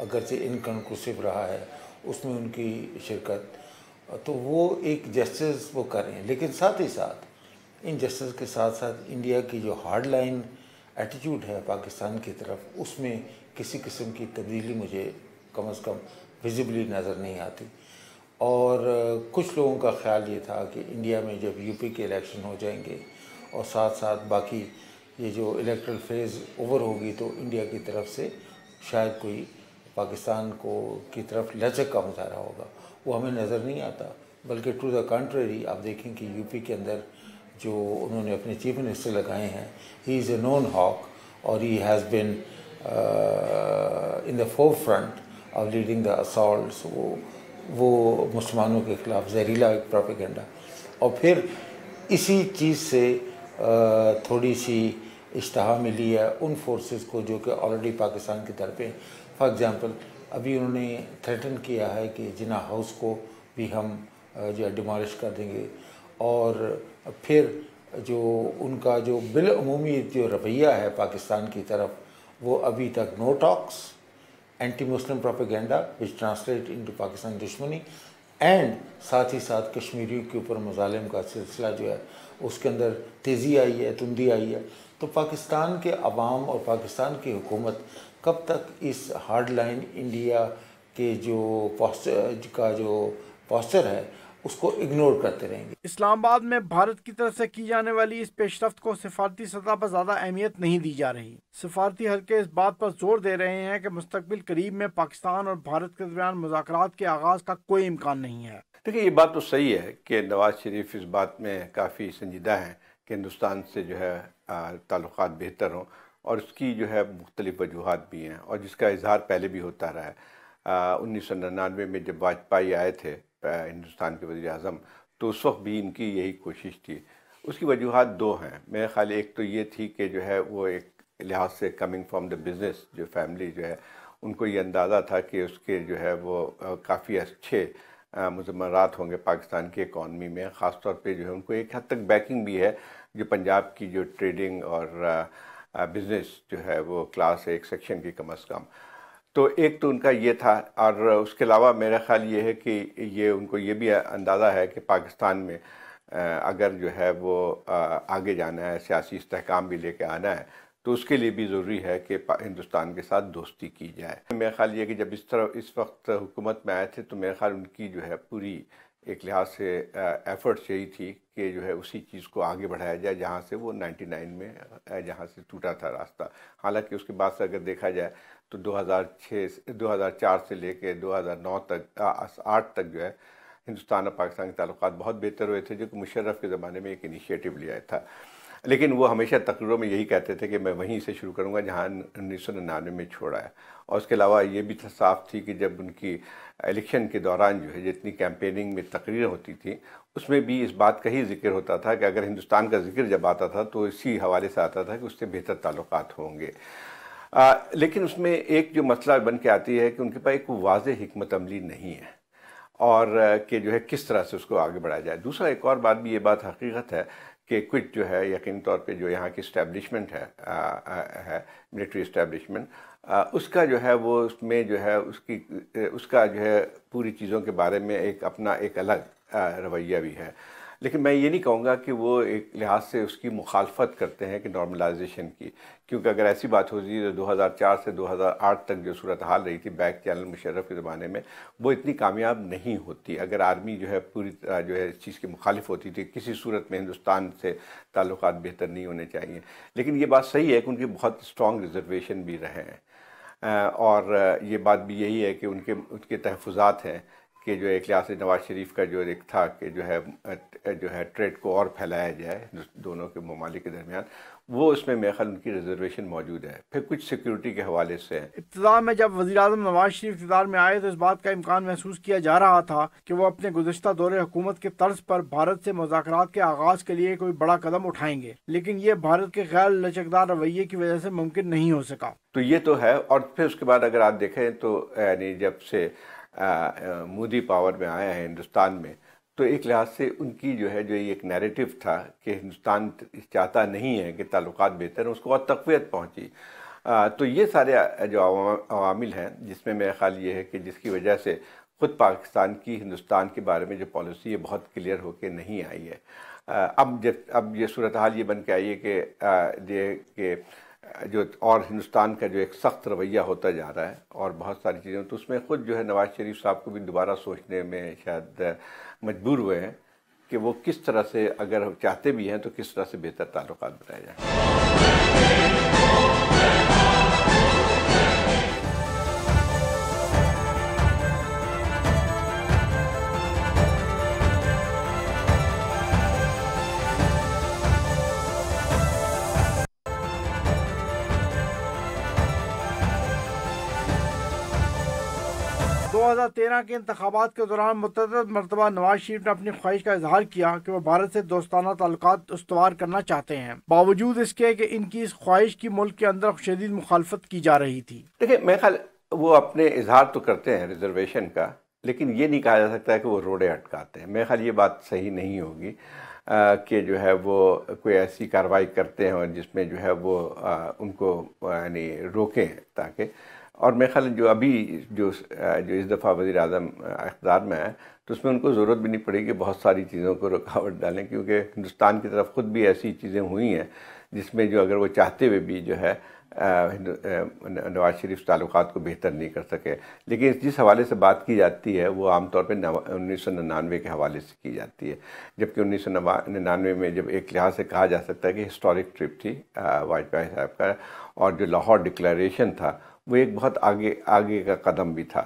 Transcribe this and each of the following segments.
اگرچہ انکنکلوسیو رہا ہے اس میں ان کی شرکت، تو وہ ایک جسٹس وہ کر رہے ہیں، لیکن ساتھ ہی ساتھ ان جسٹس کے ساتھ ساتھ انڈیا کی جو ہارڈ لائن ایٹیٹیوڈ ہے پاکستان کی طرف، اس میں کسی قسم کی تبدیلی مجھے کم از کم ویزیبلی نظر نہیں آتی۔ اور کچھ لوگوں کا خیال یہ تھا کہ انڈیا میں جب یو پی کے الیکشن ہو جائیں گے اور ساتھ ساتھ باقی یہ جو الیکٹرل فیز اوور ہوگی تو انڈیا کی طرف سے شاید کوئی پاکستان کی طرف لچک کا مظاہرہ ہوگا، وہ ہمیں نظر نہیں آتا، بلکہ ٹو دا کنٹریری آپ دیکھیں کہ یو پی کے اندر جو انہوں نے اپنے چیف منسٹر لگائے ہیں، ہی از اے نون ہاک اور he has been in the forefront of leading the assaults, وہ مسلمانوں کے خلاف زہریلا ایک پروپیگنڈا، اور پھر اسی چیز سے تھوڑی سی اشتہا ملی ہے ان فورسز کو جو کہ آلریڈی پاکستان کی طرف ہیں۔ فار ایگزامپل ابھی انہوں نے تھریٹن کیا ہے کہ جناح ہاؤس کو بھی ہم جو ہے ڈیمالش کر دیں گے، اور پھر جو ان کا جو بالعمومی جو رویہ ہے پاکستان کی طرف، وہ ابھی تک نو ٹاکس، اینٹی مسلم پروپیگنڈا وچ ٹرانسلیٹ انٹو پاکستان دشمنی، اینڈ ساتھ ہی ساتھ کشمیریوں کے اوپر مظالم کا سلسلہ جو ہے اس کے اندر تیزی آئی ہے، تندی آئی ہے۔ تو پاکستان کے عوام اور پاکستان کی حکومت کب تک اس ہارڈ لائن انڈیا کے جو پوسچر ہے اس کو اگنور کرتے رہیں گے؟ اسلام آباد میں بھارت کی طرف سے کی جانے والی اس پیش رفت کو سفارتی سطح پر زیادہ اہمیت نہیں دی جا رہی۔ سفارتی حلقے اس بات پر زور دے رہے ہیں کہ مستقبل قریب میں پاکستان اور بھارت کے درمیان مذاکرات کے آغاز کا کوئی امکان نہیں ہے۔ دیکھیے یہ بات تو صحیح ہے کہ نواز شریف اس بات میں کافی سنجیدہ ہیں کہ ہندوستان سے جو ہے تعلقات بہتر ہوں، اور اس کی جو ہے مختلف وجوہات بھی ہیں، اور جس کا اظہار پہلے بھی ہوتا رہا ہے۔ 1999 میں جب واجپئی آئے تھے ہندوستان کے وزیر اعظم، تو اس وقت بھی ان کی یہی کوشش تھی۔ اس کی وجوہات دو ہیں میرے خیال۔ ایک تو یہ تھی کہ جو ہے وہ ایک لحاظ سے کمنگ فرام دا بزنس، جو فیملی جو ہے ان کو یہ اندازہ تھا کہ اس کے جو ہے وہ کافی اچھے مضمرات ہوں گے پاکستان کی اکانومی میں، خاص طور پہ جو ہے ان کو ایک حد تک بیکنگ بھی ہے جو پنجاب کی جو ٹریڈنگ اور بزنس جو ہے وہ کلاس ہے ایک سیکشن کی کم از کم۔ تو ایک تو ان کا یہ تھا، اور اس کے علاوہ میرا خیال یہ ہے کہ یہ ان کو یہ بھی اندازہ ہے کہ پاکستان میں اگر جو ہے وہ آگے جانا ہے، سیاسی استحکام بھی لے کے آنا ہے، تو اس کے لیے بھی ضروری ہے کہ ہندوستان کے ساتھ دوستی کی جائے۔ میرا خیال یہ کہ جب اس وقت حکومت میں آئے تھے تو میرا خیال ان کی جو ہے پوری ایک لحاظ سے ایفرٹس یہی تھی کہ جو ہے اسی چیز کو آگے بڑھایا جائے جہاں سے وہ 99 میں جہاں سے ٹوٹا تھا راستہ۔ حالانکہ اس کے بعد سے اگر دیکھا جائے تو 2004 سے لے کے 2009 تک 8 تک جو ہے ہندوستان اور پاکستان کے تعلقات بہت بہتر ہوئے تھے، جو کہ مشرف کے زمانے میں ایک انیشیٹو لیا تھا۔ لیکن وہ ہمیشہ تقریروں میں یہی کہتے تھے کہ میں وہیں سے شروع کروں گا جہاں 1999 میں چھوڑا ہے۔ اور اس کے علاوہ یہ بھی صاف تھی کہ جب ان کی الیکشن کے دوران جو ہے جتنی کیمپیننگ میں تقریر ہوتی تھی، اس میں بھی اس بات کا ہی ذکر ہوتا تھا کہ اگر ہندوستان کا ذکر جب آتا تھا تو اسی حوالے سے آتا تھا کہ اس سے بہتر تعلقات ہوں گے۔ لیکن اس میں ایک جو مسئلہ بن کے آتی ہے کہ ان کے پاس ایک واضح حکمت عملی نہیں ہے، اور کہ جو ہے کس طرح سے اس کو آگے بڑھایا جائے۔ دوسرا ایک اور بات بھی، یہ بات حقیقت ہے کہ کچھ جو ہے یقینی طور پہ جو یہاں کی اسٹیبلشمنٹ ہے ملٹری اسٹیبلشمنٹ، اس کا جو ہے وہ اس میں جو ہے اس کا جو ہے پوری چیزوں کے بارے میں ایک اپنا ایک الگ رویہ بھی ہے۔ لیکن میں یہ نہیں کہوں گا کہ وہ ایک لحاظ سے اس کی مخالفت کرتے ہیں کہ نارملائزیشن کی، کیونکہ اگر ایسی بات ہوتی تو 2004 سے 2008 تک جو صورتحال رہی تھی بیک چینل مشرف کے زمانے میں، وہ اتنی کامیاب نہیں ہوتی اگر آرمی جو ہے پوری طرح جو ہے اس چیز کی مخالف ہوتی تھی۔ کسی صورت میں ہندوستان سے تعلقات بہتر نہیں ہونے چاہیے۔ لیکن یہ بات صحیح ہے کہ ان کے بہت اسٹرانگ ریزرویشن بھی رہے ہیں، اور یہ بات بھی یہی ہے کہ ان کے تحفظات ہیں کہ جو ایک لحاظ سے نواز شریف کا جو ایک تھا کہ جو ہے ٹریڈ کو اور پھیلایا جائے دونوں کے ممالک کے درمیان، وہ اس میں میرے خیال ان کی ریزرویشن موجود ہے۔ پھر کچھ سیکیورٹی کے حوالے سے ابتدا میں جب وزیر اعظم نواز شریف اقتدار میں آئے تو اس بات کا امکان محسوس کیا جا رہا تھا کہ وہ اپنے گزشتہ دور حکومت کے طرز پر بھارت سے مذاکرات کے آغاز کے لیے کوئی بڑا قدم اٹھائیں گے، لیکن یہ بھارت کے غیر لچکدار رویے کی وجہ سے ممکن نہیں ہو سکا۔ تو یہ تو ہے، اور پھر اس کے بعد اگر آپ دیکھیں تو یعنی جب سے مودی پاور میں آیا ہے ہندوستان میں، تو ایک لحاظ سے ان کی جو ہے جو ایک نیریٹو تھا کہ ہندوستان چاہتا نہیں ہے کہ تعلقات بہتر ہیں، اس کو اور تقویت پہنچی۔ تو یہ سارے جو عوامل ہیں جس میں میرا خیال یہ ہے کہ جس کی وجہ سے خود پاکستان کی ہندوستان کے بارے میں جو پالیسی ہے بہت کلیئر ہو کے نہیں آئی ہے. اب یہ صورتحال یہ بن کے آئی ہے کہ جو اور ہندوستان کا جو ایک سخت رویہ ہوتا جا رہا ہے اور بہت ساری چیزیں، تو اس میں خود جو ہے نواز شریف صاحب کو بھی دوبارہ سوچنے میں شاید مجبور ہوئے ہیں کہ وہ کس طرح سے، اگر چاہتے بھی ہیں تو کس طرح سے بہتر تعلقات بنائے جائیں. 2013 کے انتخابات کے دوران متعدد مرتبہ نواز شریف نے اپنی خواہش کا اظہار کیا کہ وہ بھارت سے دوستانہ تعلقات استوار کرنا چاہتے ہیں، باوجود اس کے کہ ان کی اس خواہش کی ملک کے اندر شدید مخالفت کی جا رہی تھی. دیکھیں، میرے خیال وہ اپنے اظہار تو کرتے ہیں ریزرویشن کا، لیکن یہ نہیں کہا جا سکتا ہے کہ وہ روڑے اٹکاتے ہیں. میرے خیال یہ بات صحیح نہیں ہوگی کہ جو ہے وہ کوئی ایسی کارروائی کرتے ہیں اور جس میں جو ہے وہ ان کو یعنی روکیں تاکہ. اور میرے خیال جو ابھی جو اس دفعہ وزیر اعظم اقتدار میں ہے تو اس میں ان کو ضرورت بھی نہیں پڑے گی بہت ساری چیزوں کو رکاوٹ ڈالیں، کیونکہ ہندوستان کی طرف خود بھی ایسی چیزیں ہوئی ہیں جس میں جو اگر وہ چاہتے ہوئے بھی جو ہے نواز شریف تعلقات کو بہتر نہیں کر سکے. لیکن جس حوالے سے بات کی جاتی ہے وہ عام طور پہ 1999 کے حوالے سے کی جاتی ہے، جبکہ 1999 میں جب ایک لحاظ سے کہا جا سکتا ہے کہ ہسٹورک ٹرپ تھی واجپئی صاحب کا، اور جو لاہور ڈکلیریشن تھا وہ ایک بہت آگے کا قدم بھی تھا،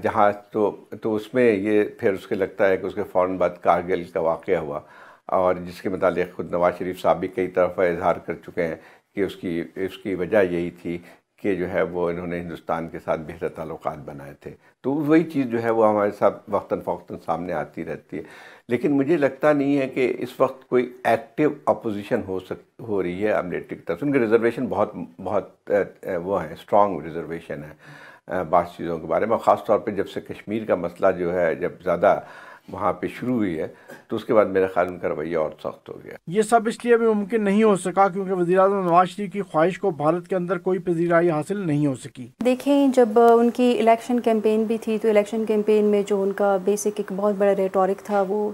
جہاں تو اس میں یہ پھر اس کے لگتا ہے کہ اس کے فوراً بعد کارگل کا واقعہ ہوا، اور جس کے متعلق خود نواز شریف صاحب بھی کئی طرف اظہار کر چکے ہیں کہ اس کی وجہ یہی تھی کہ جو ہے وہ انہوں نے ہندوستان کے ساتھ بہتر تعلقات بنائے تھے. تو وہی چیز جو ہے وہ ہمارے ساتھ وقتاً فوقتاً سامنے آتی رہتی ہے. لیکن مجھے لگتا نہیں ہے کہ اس وقت کوئی ایکٹیو اپوزیشن ہو رہی ہے امریٹی کی طرف سے. ان کے ریزرویشن بہت وہ ہیں، اسٹرانگ ریزرویشن ہے بعض چیزوں کے بارے میں، خاص طور پہ جب سے کشمیر کا مسئلہ جو ہے جب زیادہ وہاں پہ شروع ہوئی ہے تو اس کے بعد میرا خیال ان کا رویہ اور سخت ہو گیا. یہ سب اس لیے بھی ممکن نہیں ہو سکا کیونکہ وزیراعظم نواز شریف کی خواہش کو بھارت کے اندر کوئی پذیرائی حاصل نہیں ہو سکی. دیکھیں، جب ان کی الیکشن کیمپین بھی تھی تو الیکشن کیمپین میں جو ان کا بیسک ایک بہت بڑا ریٹورک تھا وہ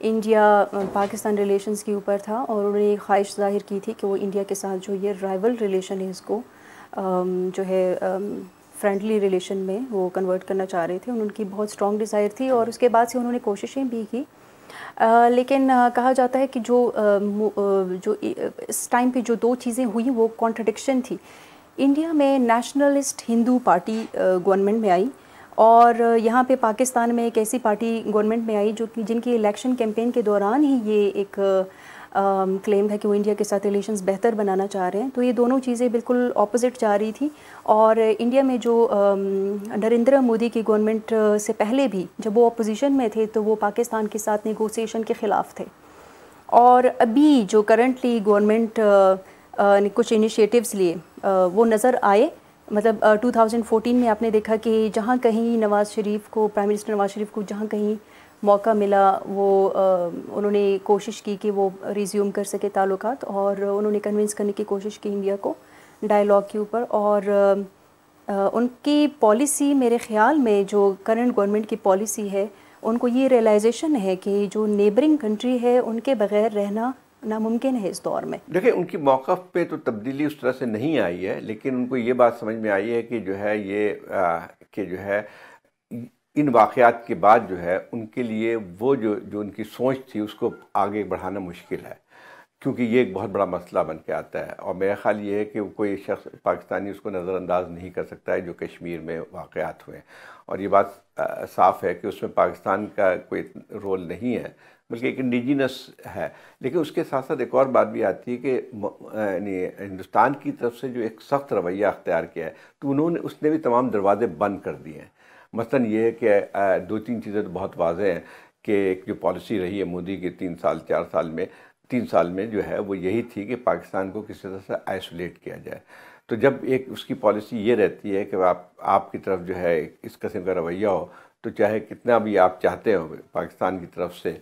انڈیا پاکستان ریلیشنز کے اوپر تھا، اور انہوں نے خواہش ظاہر کی تھی کہ وہ انڈیا کے ساتھ جو یہ رائیول ریلیشن ہے اس کو جو ہے فرینڈلی ریلیشن میں وہ کنورٹ کرنا چاہ رہے تھے. ان کی بہت اسٹرانگ ڈیزائر تھی اور اس کے بعد سے انہوں نے کوششیں بھی کی، لیکن کہا جاتا ہے کہ جو اس ٹائم پہ جو دو چیزیں ہوئی وہ کانٹرڈکشن تھی. انڈیا میں نیشنلسٹ ہندو پارٹی گورنمنٹ میں آئی، اور یہاں پہ پاکستان میں ایک ایسی پارٹی گورنمنٹ میں آئی جو کہ جن کی الیکشن کیمپین کے دوران ہی یہ ایک کلیم ہے کہ وہ انڈیا کے ساتھ ریلیشنز بہتر بنانا چاہ رہے ہیں. تو یہ دونوں چیزیں بالکل اپوزٹ جا رہی تھی. اور انڈیا میں جو نریندر مودی کی گورنمنٹ سے پہلے بھی جب وہ اپوزیشن میں تھے تو وہ پاکستان کے ساتھ نیگوسیشن کے خلاف تھے، اور ابھی جو کرنٹلی گورنمنٹ نے کچھ انیشیٹیوز لیے وہ نظر آئے. مطلب 2014 میں آپ نے دیکھا کہ جہاں کہیں نواز شریف کو، پرائم منسٹر نواز شریف کو جہاں کہیں موقع ملا وہ انہوں نے کوشش کی کہ وہ ریزیوم کر سکے تعلقات، اور انہوں نے کنونس کرنے کی کوشش کی انڈیا کو ڈائیلاگ کے اوپر. اور ان کی پالیسی میرے خیال میں جو کرنٹ گورنمنٹ کی پالیسی ہے، ان کو یہ ریئلائزیشن ہے کہ جو نیبرنگ کنٹری ہے ان کے بغیر رہنا ناممکن ہے اس دور میں. دیکھیں، ان کی موقف پہ تو تبدیلی اس طرح سے نہیں آئی ہے، لیکن ان کو یہ بات سمجھ میں آئی ہے کہ جو ہے یہ کہ جو ہے ان واقعات کے بعد جو ہے ان کے لیے وہ جو ان کی سوچ تھی اس کو آگے بڑھانا مشکل ہے، کیونکہ یہ ایک بہت بڑا مسئلہ بن کے آتا ہے. اور میرا خیال یہ ہے کہ کوئی شخص پاکستانی اس کو نظر انداز نہیں کر سکتا ہے جو کشمیر میں واقعات ہوئے، اور یہ بات صاف ہے کہ اس میں پاکستان کا کوئی رول نہیں ہے بلکہ ایک انڈیجینس ہے. لیکن اس کے ساتھ ساتھ ایک اور بات بھی آتی ہے کہ یعنی ہندوستان کی طرف سے جو ایک سخت رویہ اختیار کیا ہے تو اس نے بھی تمام دروازے بند کر دیے ہیں. مثلاً یہ ہے کہ دو تین چیزیں تو بہت واضح ہیں کہ ایک جو پالیسی رہی ہے مودی کے 3 سال میں جو ہے وہ یہی تھی کہ پاکستان کو کسی طرح سے آئسولیٹ کیا جائے. تو جب ایک اس کی پالیسی یہ رہتی ہے کہ آپ کی طرف جو ہے اس قسم کا رویہ ہو تو چاہے کتنا بھی آپ چاہتے ہو پاکستان کی طرف سے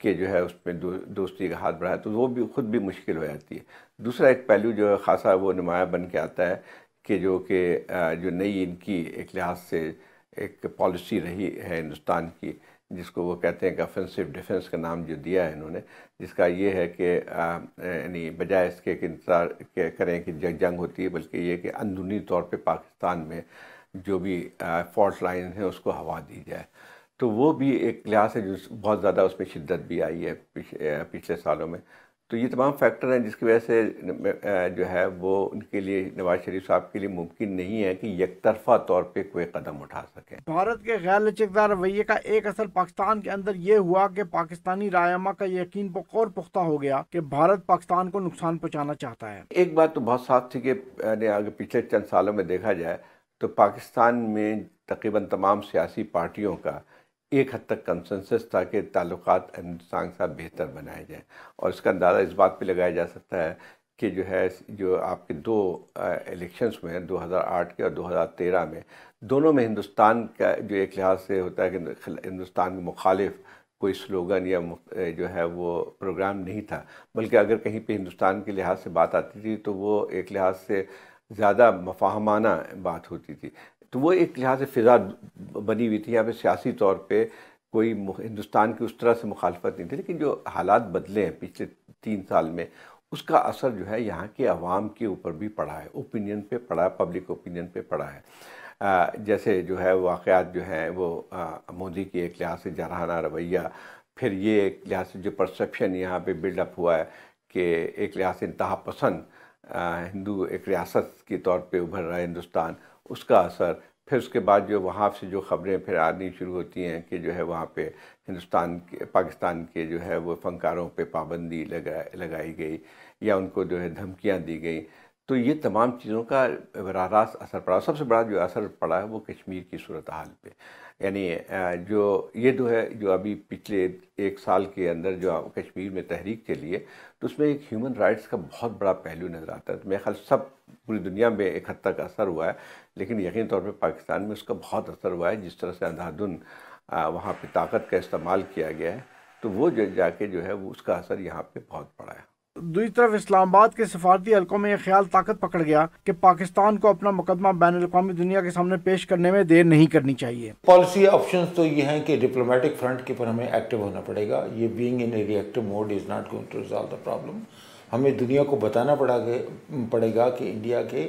کہ جو ہے اس میں دوستی کا ہاتھ بڑھائے، تو وہ بھی خود بھی مشکل ہو جاتی ہے۔ دوسرا ایک پہلو جو ہے خاصا وہ نمایاں بن کے آتا ہے کہ جو نئی ان کی ایک لحاظ سے ایک پالیسی رہی ہے ہندوستان کی، جس کو وہ کہتے ہیں کہ آفینسو ڈیفنس کا نام جو دیا ہے انہوں نے، جس کا یہ ہے کہ یعنی بجائے اس کے کہ انتظار کریں کہ جنگ ہوتی ہے، بلکہ یہ کہ اندرونی طور پہ پاکستان میں جو بھی فالٹ لائن ہیں اس کو ہوا دی جائے، تو وہ بھی ایک لحاظ سے جو بہت زیادہ اس میں شدت بھی آئی ہے پچھلے سالوں میں۔ تو یہ تمام فیکٹر ہیں جس کی وجہ سے جو ہے وہ ان کے لیے، نواز شریف صاحب کے لیے ممکن نہیں ہے کہ یک طرفہ طور پہ کوئی قدم اٹھا سکیں۔ بھارت کے غیر لچکدار رویے کا ایک اثر پاکستان کے اندر یہ ہوا کہ پاکستانی رائما کا یقین اور پختہ ہو گیا کہ بھارت پاکستان کو نقصان پہنچانا چاہتا ہے۔ ایک بات تو بہت صاف تھی کہ اگر پچھلے چند سالوں میں دیکھا جائے تو پاکستان میں تقریباً تمام سیاسی پارٹیوں کا ایک حد تک کنسنسس تھا کہ تعلقات ہندوستان کے ساتھ بہتر بنائے جائیں، اور اس کا اندازہ اس بات پہ لگایا جا سکتا ہے کہ جو آپ کے دو الیکشنز ہوئے ہیں 2008 کے اور 2013 میں، دونوں میں ہندوستان کا جو ایک لحاظ سے ہوتا ہے کہ ہندوستان کے مخالف کوئی سلوگن یا جو ہے وہ پروگرام نہیں تھا، بلکہ اگر کہیں پہ ہندوستان کے لحاظ سے بات آتی تھی تو وہ ایک لحاظ سے زیادہ مفاہمانہ بات ہوتی تھی، تو وہ ایک لحاظ سے فضا بنی ہوئی تھی۔ یہاں پہ سیاسی طور پہ کوئی ہندوستان کی اس طرح سے مخالفت نہیں تھی، لیکن جو حالات بدلے ہیں پچھلے 3 سال میں، اس کا اثر جو ہے یہاں کے عوام کے اوپر بھی پڑا ہے، اوپینین پہ پڑا ہے، پبلک اوپینین پہ پڑا ہے۔ جیسے جو ہے واقعات جو ہیں وہ مودی کی ایک لحاظ سے جارحانہ رویہ، پھر یہ ایک لحاظ سے جو پرسیپشن یہاں پہ بلڈ اپ ہوا ہے کہ ایک لحاظ سے انتہا پسند ہندو ایک ریاست کے طور پہ ابھر رہا ہے ہندوستان، اس کا اثر، پھر اس کے بعد جو وہاں سے جو خبریں پھر آنی شروع ہوتی ہیں کہ جو ہے وہاں پہ پاکستان کے جو ہے وہ فنکاروں پہ پابندی لگائی گئی یا ان کو جو ہے دھمکیاں دی گئیں، تو یہ تمام چیزوں کا براہ راست اثر پڑا۔ سب سے بڑا جو اثر پڑا ہے وہ کشمیر کی صورتحال پہ، یعنی جو ابھی پچھلے 1 سال کے اندر جو کشمیر میں تحریک چلی ہے، تو اس میں ایک ہیومن رائٹس کا بہت بڑا پہلو نظر آتا ہے۔ تو میرے خیال سب پوری دنیا میں ایک حد تک اثر ہوا ہے، لیکن یقینی طور پہ پاکستان میں اس کا بہت اثر ہوا ہے، جس طرح سے اندھادھند وہاں پہ طاقت کا استعمال کیا گیا ہے، تو وہ جا کے جو ہے وہ اس کا اثر یہاں پہ بہت پڑا ہے۔ دوسری طرف اسلام آباد کے سفارتی حلقوں میں یہ خیال طاقت پکڑ گیا کہ پاکستان کو اپنا مقدمہ بین الاقوامی دنیا کے سامنے پیش کرنے میں دیر نہیں کرنی چاہیے۔ پالیسی آپشنز تو یہ ہیں کہ ڈپلومیٹک فرنٹ کے پر ہمیں ایکٹیو ہونا پڑے گا۔ یہ being in a reactive mode is not going to resolve the problem. ہمیں دنیا کو بتانا پڑے گا کہ انڈیا کے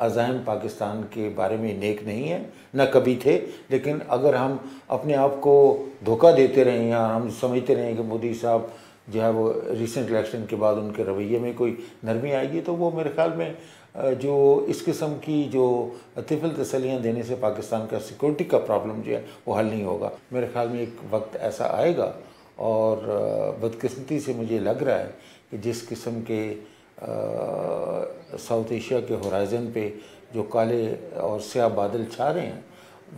عزائم پاکستان کے بارے میں نیک نہیں ہیں، نہ کبھی تھے، لیکن اگر ہم اپنے آپ کو دھوکہ دیتے رہیں یا ہم سمجھتے رہیں کہ مودی صاحب جو ہے وہ ریسنٹ الیکشن کے بعد ان کے رویے میں کوئی نرمی آئے گی، تو وہ میرے خیال میں جو اس قسم کی جو طفل تسلیاں دینے سے پاکستان کا سیکورٹی کا پرابلم جو ہے وہ حل نہیں ہوگا۔ میرے خیال میں ایک وقت ایسا آئے گا، اور بدقسمتی سے مجھے لگ رہا ہے کہ جس قسم کے ساؤتھ ایشیا کے ہورائزن پہ جو کالے اور سیاہ بادل چھا رہے ہیں،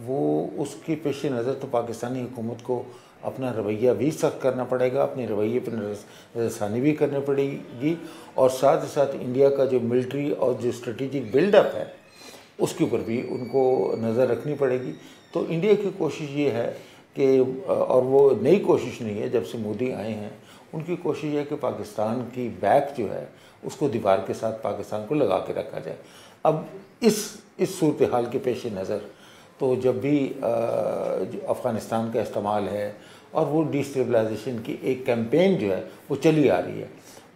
وہ اس کے پیش نظر تو پاکستانی حکومت کو اپنا رویہ بھی سخت کرنا پڑے گا، اپنے رویے پر نظر ثانی بھی کرنی پڑے گی، اور ساتھ ہی ساتھ انڈیا کا جو ملٹری اور جو اسٹریٹجک بلڈ اپ ہے اس کے اوپر بھی ان کو نظر رکھنی پڑے گی۔ تو انڈیا کی کوشش یہ ہے کہ، اور وہ نئی کوشش نہیں ہے، جب سے مودی آئے ہیں ان کی کوشش یہ ہے کہ پاکستان کی بیک جو ہے اس کو دیوار کے ساتھ پاکستان کو لگا کے رکھا جائے۔ اب اس صورتحال کے پیش نظر تو جب بھی افغانستان کا استعمال ہے اور وہ ڈی اسٹیبلائزیشن کی ایک کیمپین جو ہے وہ چلی آ رہی ہے،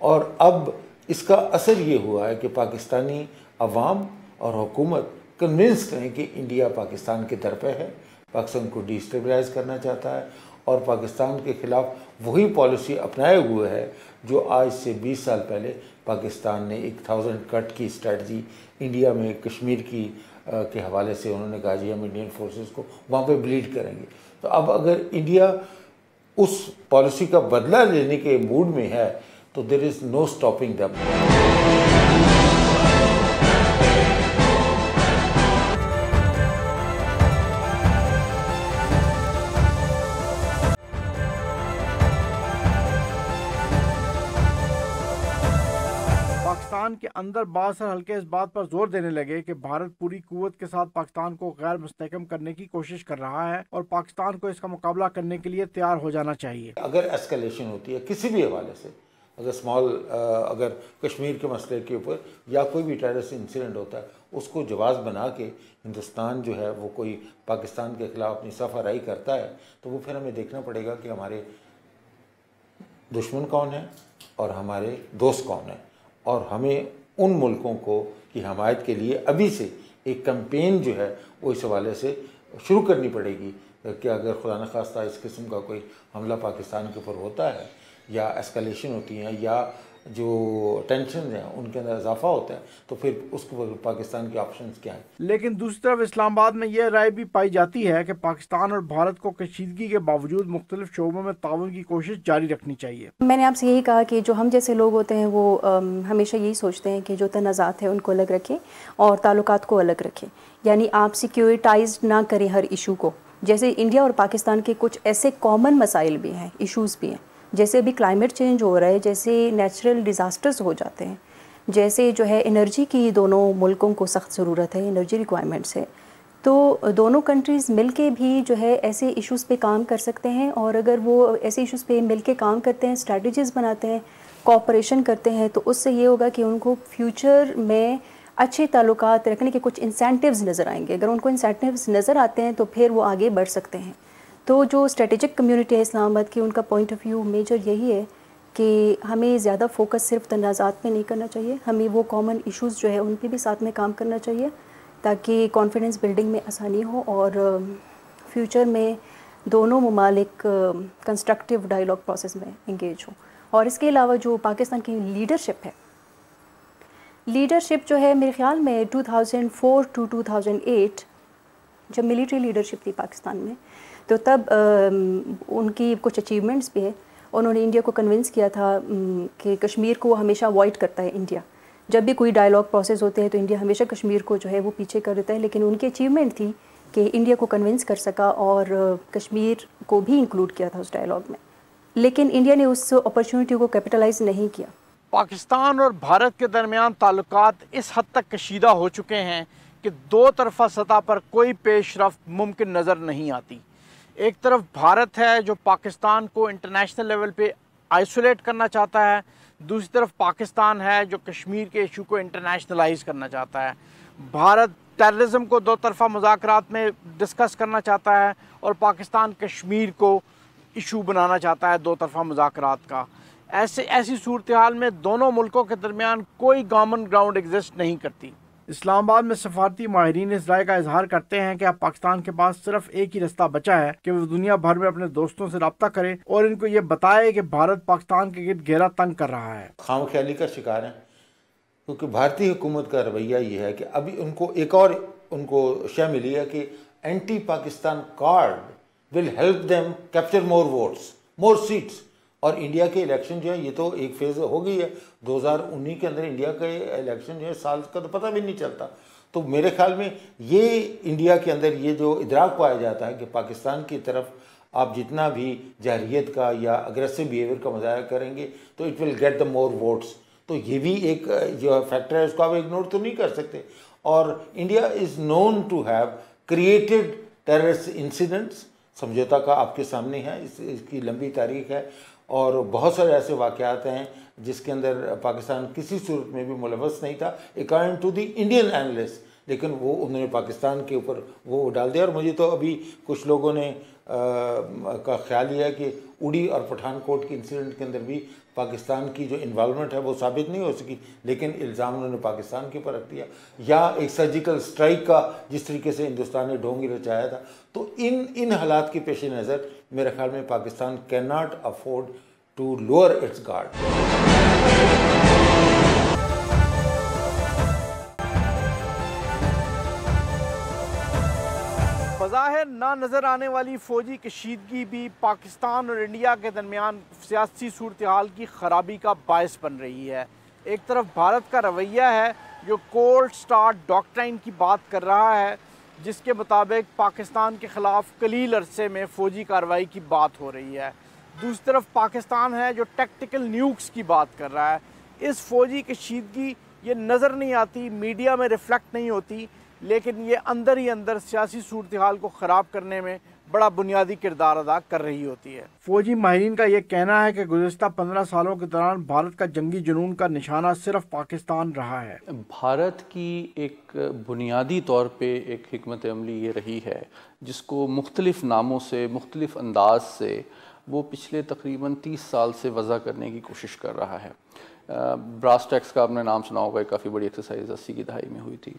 اور اب اس کا اثر یہ ہوا ہے کہ پاکستانی عوام اور حکومت کنونسڈ ہیں کہ انڈیا پاکستان کے در پہ ہے، پاکستان کو ڈی اسٹیبلائز کرنا چاہتا ہے، اور پاکستان کے خلاف وہی پالیسی اپنائے ہوئے ہے جو آج سے 20 سال پہلے پاکستان نے 1000 کٹ کی اسٹریٹجی انڈیا میں کشمیر کے حوالے سے انہوں نے کہا جی ہم انڈین فورسز کو وہاں پہ بلیڈ کریں گے۔ تو اب اگر انڈیا اس پالیسی کا بدلہ لینے کے موڈ میں ہے تو دیر از نو اسٹاپنگ دیم۔ پاکستان پاکستان کے اندر بعض حلقے اس بات پر زور دینے لگے کہ بھارت پوری قوت کے ساتھ پاکستان کو غیر مستحکم کرنے کی کوشش کر رہا ہے اور پاکستان کو اس کا مقابلہ کرنے کے لیے تیار ہو جانا چاہیے. اگر اسکلیشن ہوتی ہے کسی بھی حوالے سے، اگر کشمیر کے مسئلے کے اوپر یا کوئی بھی ٹیررسٹ انسیڈنٹ ہوتا ہے، اس کو جواز بنا کے ہندوستان جو ہے وہ کوئی پاکستان کے خلاف اپنی صف آرائی کرتا ہے، تو وہ پھر ہمیں دیکھنا پڑے گا کہ ہمارے دشمن کون ہیں اور ہمارے دوست کون ہیں، اور ہمیں ان ملکوں کو کی حمایت کے لیے ابھی سے ایک کمپین جو ہے وہ اس حوالے سے شروع کرنی پڑے گی کہ اگر خدا نخواستہ اس قسم کا کوئی حملہ پاکستان کے اوپر ہوتا ہے یا اسکلیشن ہوتی ہیں یا جو ٹینشنز ہیں ان کے اندر اضافہ ہوتا ہے، تو پھر اس کے پاکستان کے آپشنز کیا ہیں. لیکن دوسری طرف اسلام آباد میں یہ رائے بھی پائی جاتی ہے کہ پاکستان اور بھارت کو کشیدگی کے باوجود مختلف شعبوں میں تعاون کی کوشش جاری رکھنی چاہیے. میں نے آپ سے یہی کہا کہ جو ہم جیسے لوگ ہوتے ہیں وہ ہمیشہ یہی سوچتے ہیں کہ جو تنازعات ہیں ان کو الگ رکھیں اور تعلقات کو الگ رکھیں، یعنی آپ سیکیورٹائزڈ نہ کریں ہر ایشو کو. جیسے انڈیا اور پاکستان کے کچھ ایسے کامن مسائل بھی ہیں، ایشوز بھی ہیں، جیسے ابھی کلائمیٹ چینج ہو رہا ہے، جیسے نیچرل ڈیزاسٹرز ہو جاتے ہیں، جیسے جو ہے انرجی کی دونوں ملکوں کو سخت ضرورت ہے، انرجی ریکوائرمنٹس ہے، تو دونوں کنٹریز مل کے بھی جو ہے ایسے ایشوز پہ کام کر سکتے ہیں. اور اگر وہ ایسے ایشوز پہ مل کے کام کرتے ہیں، اسٹریٹجیز بناتے ہیں، کوآپریشن کرتے ہیں، تو اس سے یہ ہوگا کہ ان کو فیوچر میں اچھے تعلقات رکھنے کے کچھ انسینٹیوز نظر آئیں گے. اگر ان کو انسینٹیوز نظر آتے ہیں تو پھر وہ آگے بڑھ سکتے ہیں. تو جو اسٹریٹجک کمیونٹی ہے اسلام آباد کی، ان کا پوائنٹ آف ویو میجر یہی ہے کہ ہمیں زیادہ فوکس صرف تنازعات پہ نہیں کرنا چاہیے، ہمیں وہ کامن ایشوز جو ہے ان پہ بھی ساتھ میں کام کرنا چاہیے تاکہ کانفیڈنس بلڈنگ میں آسانی ہو اور فیوچر میں دونوں ممالک کنسٹرکٹیو ڈائیلاگ پروسیس میں انگیج ہوں. اور اس کے علاوہ جو پاکستان کی لیڈرشپ ہے، لیڈرشپ جو ہے میرے خیال میں 2004 to 2008 جب ملیٹری لیڈرشپ تھی پاکستان میں، تو تب ان کی کچھ اچیومنٹس بھی ہے. انہوں نے انڈیا کو کنونس کیا تھا کہ کشمیر کو ہمیشہ اوائڈ کرتا ہے انڈیا. جب بھی کوئی ڈائیلاگ پروسیس ہوتے ہیں تو انڈیا ہمیشہ کشمیر کو جو ہے وہ پیچھے کر دیتا ہے، لیکن ان کی اچیومنٹ تھی کہ انڈیا کو کنونس کر سکا اور کشمیر کو بھی انکلوڈ کیا تھا اس ڈائیلاگ میں. لیکن انڈیا نے اس اپرچونٹی کو کیپٹلائز نہیں کیا. پاکستان اور بھارت کے درمیان تعلقات اس حد تک کشیدہ ہو چکے ہیں کہ دو طرفہ سطح پر کوئی پیش رفت ممکن نظر نہیں آتی. ایک طرف بھارت ہے جو پاکستان کو انٹرنیشنل لیول پہ آئسولیٹ کرنا چاہتا ہے، دوسری طرف پاکستان ہے جو کشمیر کے ایشو کو انٹرنیشنلائز کرنا چاہتا ہے. بھارت ٹیررزم کو دو طرفہ مذاکرات میں ڈسکس کرنا چاہتا ہے اور پاکستان کشمیر کو ایشو بنانا چاہتا ہے دو طرفہ مذاکرات کا. ایسی صورتحال میں دونوں ملکوں کے درمیان کوئی کامن گراؤنڈ ایگزسٹ نہیں کرتی. اسلام آباد میں سفارتی ماہرین اس رائے کا اظہار کرتے ہیں کہ اب پاکستان کے پاس صرف ایک ہی رستہ بچا ہے کہ وہ دنیا بھر میں اپنے دوستوں سے رابطہ کرے اور ان کو یہ بتائے کہ بھارت پاکستان کے گرد گھیرا تنگ کر رہا ہے. خام خیالی کا شکار ہیں، کیونکہ بھارتی حکومت کا رویہ یہ ہے کہ ابھی ان کو ایک اور ان کو شے ملی ہے کہ anti Pakistan card will help them capture more votes, more seats. اور انڈیا کے الیکشن جو ہے یہ تو ایک فیز ہو گئی ہے، 2019 کے اندر انڈیا کے الیکشن جو ہے سال کا تو پتہ بھی نہیں چلتا. تو میرے خیال میں یہ انڈیا کے اندر یہ جو ادراک پایا جاتا ہے کہ پاکستان کی طرف آپ جتنا بھی جارحیت کا یا اگریسو بیہیویئر کا مظاہرہ کریں گے تو it will get the more votes. تو یہ بھی ایک جو فیکٹر ہے اس کو آپ اگنور تو نہیں کر سکتے. اور India is known to have created terrorist incidents. سمجھوتا کا آپ کے سامنے ہے، اس کی لمبی تاریخ ہے اور بہت سارے ایسے واقعات ہیں جس کے اندر پاکستان کسی صورت میں بھی ملوث نہیں تھا according to the Indian analyst, لیکن وہ انہوں نے پاکستان کے اوپر وہ ڈال دیا. اور مجھے تو ابھی کچھ لوگوں نے کا خیال یہ ہے کہ اڑی اور پٹھان کوٹ کے انسیڈنٹ کے اندر بھی پاکستان کی جو انوالومنٹ ہے وہ ثابت نہیں ہو سکی، لیکن الزام انہوں نے پاکستان کے اوپر رکھ دیا. یا ایک سرجیکل سٹرائک کا جس طریقے سے ہندوستان نے ڈھونگ رچایا تھا. تو ان حالات کے پیش نظر میرے خیال میں Pakistan can not afford to lower its guard. بظاہر نہ نظر آنے والی فوجی کشیدگی بھی پاکستان اور انڈیا کے درمیان سیاسی صورتحال کی خرابی کا باعث بن رہی ہے. ایک طرف بھارت کا رویہ ہے جو کولڈ سٹارٹ ڈاکٹرائن کی بات کر رہا ہے جس کے مطابق پاکستان کے خلاف قلیل عرصے میں فوجی کارروائی کی بات ہو رہی ہے. دوسری طرف پاکستان ہے جو ٹیکٹیکل نیوکس کی بات کر رہا ہے. اس فوجی کشیدگی یہ نظر نہیں آتی، میڈیا میں ریفلیکٹ نہیں ہوتی، لیکن یہ اندر ہی اندر سیاسی صورتحال کو خراب کرنے میں بڑا بنیادی کردار ادا کر رہی ہوتی ہے۔ فوجی ماہرین کا یہ کہنا ہے کہ گزشتہ 15 سالوں کے دوران بھارت کا جنگی جنون کا نشانہ صرف پاکستان رہا ہے۔ بھارت کی ایک بنیادی طور پہ ایک حکمت عملی یہ رہی ہے جس کو مختلف ناموں سے، مختلف انداز سے وہ پچھلے تقریباً 30 سال سے وضع کرنے کی کوشش کر رہا ہے۔ براس ٹیکس کا آپ نے نام سنا ہوگا، کافی بڑی ایکسرسائز 80 کی دہائی میں ہوئی تھی۔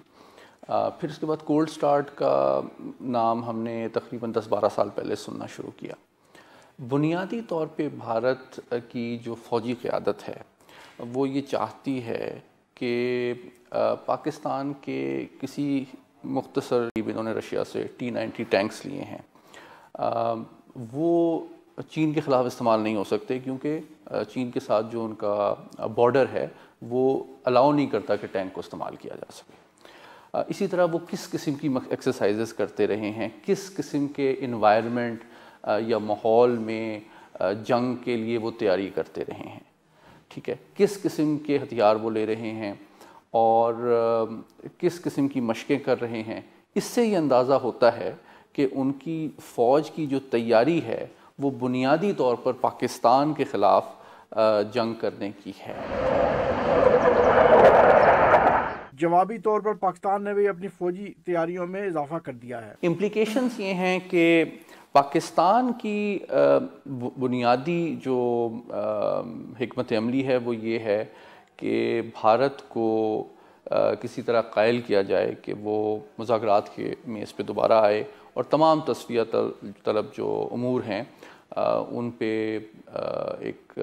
پھر اس کے بعد کولڈ سٹارٹ کا نام ہم نے تقریباً 10-12 سال پہلے سننا شروع کیا۔ بنیادی طور پہ بھارت کی جو فوجی قیادت ہے وہ یہ چاہتی ہے کہ پاکستان کے کسی مختصر، انہوں نے رشیا سے T-90 ٹینکس لیے ہیں، وہ چین کے خلاف استعمال نہیں ہو سکتے کیونکہ چین کے ساتھ جو ان کا بارڈر ہے وہ الاؤ نہیں کرتا کہ ٹینک کو استعمال کیا جا سکے۔ اسی طرح وہ کس قسم کی ایکسرسائزز کرتے رہے ہیں، کس قسم کے انوائرمنٹ یا ماحول میں جنگ کے لیے وہ تیاری کرتے رہے ہیں، ٹھیک ہے، کس قسم کے ہتھیار وہ لے رہے ہیں اور کس قسم کی مشقیں کر رہے ہیں، اس سے یہ اندازہ ہوتا ہے کہ ان کی فوج کی جو تیاری ہے وہ بنیادی طور پر پاکستان کے خلاف جنگ کرنے کی ہے۔ جوابی طور پر پاکستان نے بھی اپنی فوجی تیاریوں میں اضافہ کر دیا ہے۔ امپلیکیشنز یہ ہیں کہ پاکستان کی بنیادی جو حکمت عملی ہے وہ یہ ہے کہ بھارت کو کسی طرح قائل کیا جائے کہ وہ مذاکرات کے میز پہ دوبارہ آئے اور تمام تصفیہ طلب جو امور ہیں ان پہ ایک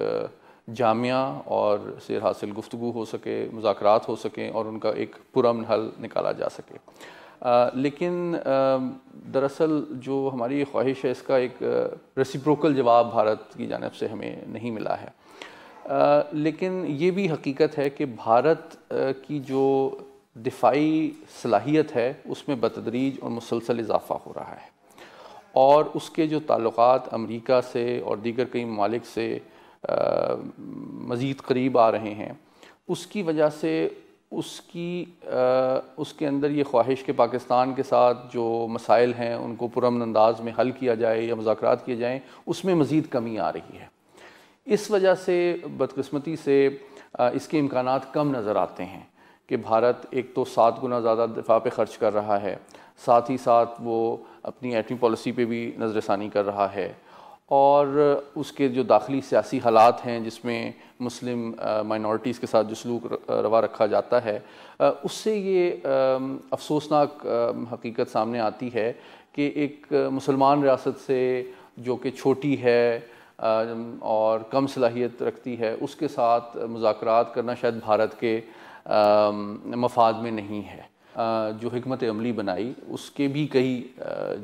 جامعہ اور سے حاصل گفتگو ہو سکے، مذاکرات ہو سکیں اور ان کا ایک پرامن حل نکالا جا سکے۔ لیکن دراصل جو ہماری خواہش ہے اس کا ایک ریسیپروکل جواب بھارت کی جانب سے ہمیں نہیں ملا ہے، لیکن یہ بھی حقیقت ہے کہ بھارت کی جو دفاعی صلاحیت ہے اس میں بتدریج اور مسلسل اضافہ ہو رہا ہے، اور اس کے جو تعلقات امریکہ سے اور دیگر کئی ممالک سے مزید قریب آ رہے ہیں، اس کی وجہ سے اس کے اندر یہ خواہش کہ پاکستان کے ساتھ جو مسائل ہیں ان کو پرامن انداز میں حل کیا جائے یا مذاکرات کیے جائیں، اس میں مزید کمی آ رہی ہے۔ اس وجہ سے بدقسمتی سے اس کے امکانات کم نظر آتے ہیں کہ بھارت ایک تو 7 گنا زیادہ دفاع پہ خرچ کر رہا ہے، ساتھ ہی ساتھ وہ اپنی ایٹمی پالیسی پہ بھی نظر ثانی کر رہا ہے، اور اس کے جو داخلی سیاسی حالات ہیں جس میں مسلم مائنورٹیز کے ساتھ جو سلوک روا رکھا جاتا ہے، اس سے یہ افسوسناک حقیقت سامنے آتی ہے کہ ایک مسلمان ریاست سے جو کہ چھوٹی ہے اور کم صلاحیت رکھتی ہے، اس کے ساتھ مذاکرات کرنا شاید بھارت کے مفاد میں نہیں ہے۔ جو حکمت عملی بنائی اس کے بھی کئی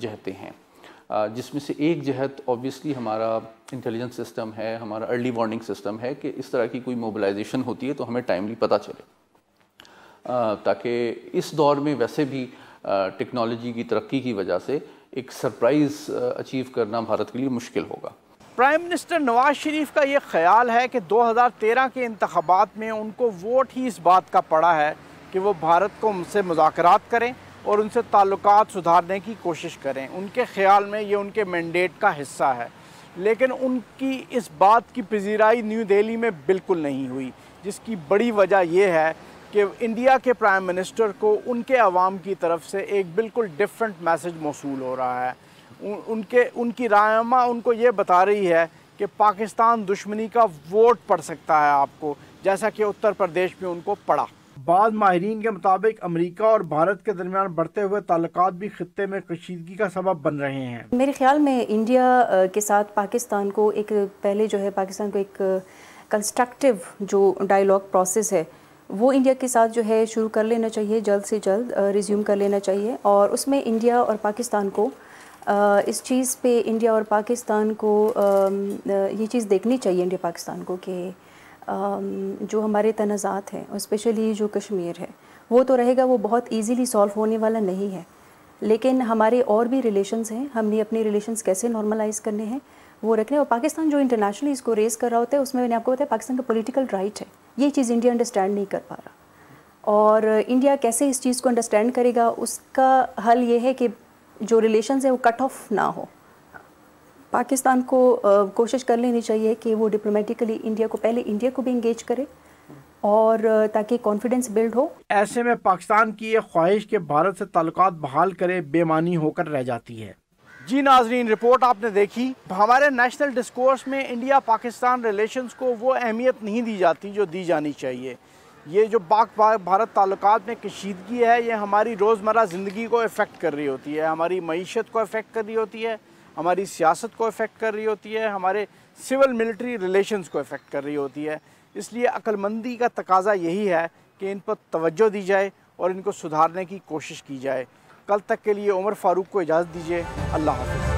جہتیں ہیں، جس میں سے ایک جہت اوبیسلی ہمارا انٹیلیجنس سسٹم ہے، ہمارا ارلی وارننگ سسٹم ہے کہ اس طرح کی کوئی موبلائزیشن ہوتی ہے تو ہمیں ٹائملی پتہ چلے، تاکہ اس دور میں ویسے بھی ٹیکنالوجی کی ترقی کی وجہ سے ایک سرپرائز اچیو کرنا بھارت کے لیے مشکل ہوگا۔ پرائم منسٹر نواز شریف کا یہ خیال ہے کہ 2013 کے انتخابات میں ان کو ووٹ ہی اس بات کا پڑا ہے کہ وہ بھارت کو سے مذاکرات کریں اور ان سے تعلقات سدھارنے کی کوشش کریں۔ ان کے خیال میں یہ ان کے مینڈیٹ کا حصہ ہے، لیکن ان کی اس بات کی پذیرائی نیو دہلی میں بالکل نہیں ہوئی، جس کی بڑی وجہ یہ ہے کہ انڈیا کے پرائم منسٹر کو ان کے عوام کی طرف سے ایک بالکل ڈیفرنٹ میسج موصول ہو رہا ہے۔ ان کی رہنما ان کو یہ بتا رہی ہے کہ پاکستان دشمنی کا ووٹ پڑ سکتا ہے آپ کو، جیسا کہ اتر پردیش میں ان کو پڑا۔ بعض ماہرین کے مطابق امریکہ اور بھارت کے درمیان بڑھتے ہوئے تعلقات بھی خطے میں کشیدگی کا سبب بن رہے ہیں۔ میرے خیال میں انڈیا کے ساتھ پاکستان کو پہلے جو ہے پاکستان کو ایک کنسٹرکٹیو جو ڈائیلاگ پروسیس ہے وہ انڈیا کے ساتھ جو ہے شروع کر لینا چاہیے، جلد سے جلد ریزیوم کر لینا چاہیے، اور اس میں انڈیا اور پاکستان کو اس چیز پہ انڈیا اور پاکستان کو یہ چیز دیکھنی چاہیے انڈیا پاکستان کو کہ جو ہمارے تنازعات ہیں اسپیشلی جو کشمیر ہے وہ تو رہے گا، وہ بہت ایزیلی سالو ہونے والا نہیں ہے، لیکن ہمارے اور بھی ریلیشنز ہیں، ہم نے اپنے ریلیشنز کیسے نارملائز کرنے ہیں وہ رکھنے، اور پاکستان جو انٹرنیشنلی اس کو ریز کر رہا ہوتا ہے اس میں نے آپ کو بتایا پاکستان کا پولیٹیکل رائٹ ہے، یہ چیز انڈیا انڈرسٹینڈ نہیں کر پا رہا۔ اور انڈیا کیسے اس چیز کو انڈرسٹینڈ کرے گا، اس کا حل یہ ہے کہ جو ریلیشنز ہیں وہ کٹ آف نہ ہو. پاکستان کو کوشش کر لینی چاہیے کہ وہ ڈپلومیٹیکلی انڈیا کو پہلے انڈیا کو بھی انگیج کرے اور تاکہ کانفیڈنس بلڈ ہو. ایسے میں پاکستان کی یہ خواہش کہ بھارت سے تعلقات بحال کرے بے معنی ہو کر رہ جاتی ہے. جی ناظرین، رپورٹ آپ نے دیکھی. ہمارے نیشنل ڈسکورس میں انڈیا پاکستان ریلیشنز کو وہ اہمیت نہیں دی جاتی جو دی جانی چاہیے. یہ جو پاک بھارت تعلقات میں کشیدگی ہے، یہ ہماری روزمرہ زندگی کو افیکٹ کر رہی ہوتی ہے، ہماری معیشت کو افیکٹ کر رہی ہوتی ہے، ہماری سیاست کو افیکٹ کر رہی ہوتی ہے، ہمارے سول ملٹری ریلیشنز کو افیکٹ کر رہی ہوتی ہے. اس لیے عقل مندی کا تقاضا یہی ہے کہ ان پر توجہ دی جائے اور ان کو سدھارنے کی کوشش کی جائے. کل تک کے لیے عمر فاروق کو اجازت دیجیے. اللہ حافظ.